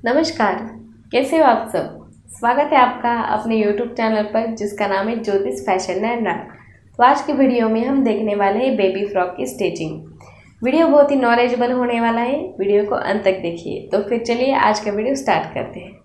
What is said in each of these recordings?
नमस्कार, कैसे हो आप सब। स्वागत है आपका अपने YouTube चैनल पर जिसका नाम है ज्योतिष फैशन एंड आर्ट। तो आज की वीडियो में हम देखने वाले हैं बेबी फ्रॉक की स्टिचिंग। वीडियो बहुत ही नॉलेजेबल होने वाला है, वीडियो को अंत तक देखिए। तो फिर चलिए आज का वीडियो स्टार्ट करते हैं।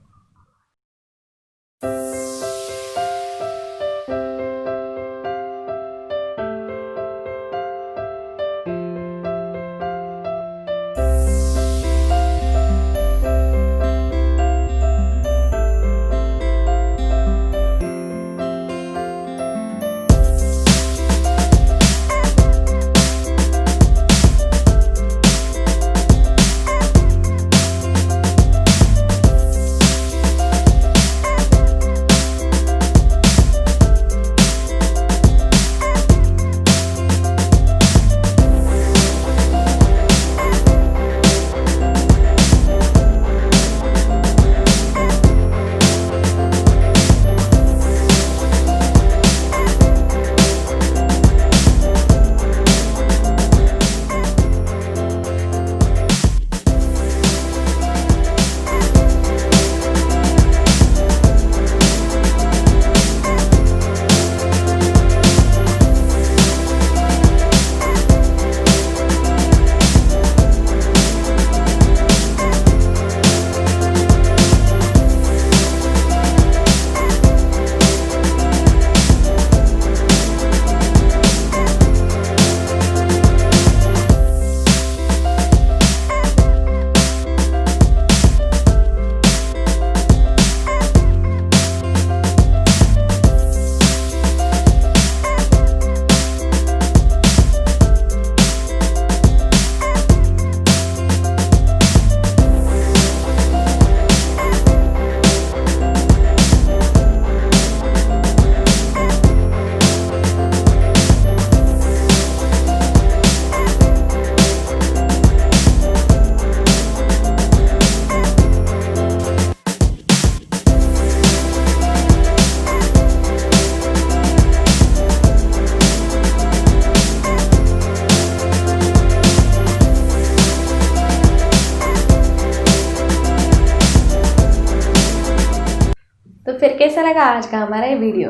तो फिर कैसा लगा आज का हमारा ये वीडियो।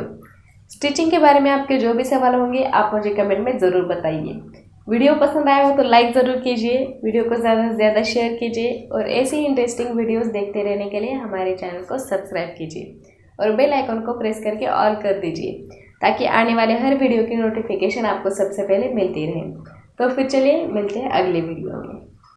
स्टिचिंग के बारे में आपके जो भी सवाल होंगे आप मुझे कमेंट में ज़रूर बताइए। वीडियो पसंद आया हो तो लाइक ज़रूर कीजिए, वीडियो को ज़्यादा से ज़्यादा शेयर कीजिए और ऐसी ही इंटरेस्टिंग वीडियोस देखते रहने के लिए हमारे चैनल को सब्सक्राइब कीजिए और बेल आइकन को प्रेस करके ऑल कर दीजिए ताकि आने वाले हर वीडियो की नोटिफिकेशन आपको सबसे पहले मिलती रहे। तो फिर चलिए मिलते हैं अगले वीडियो में।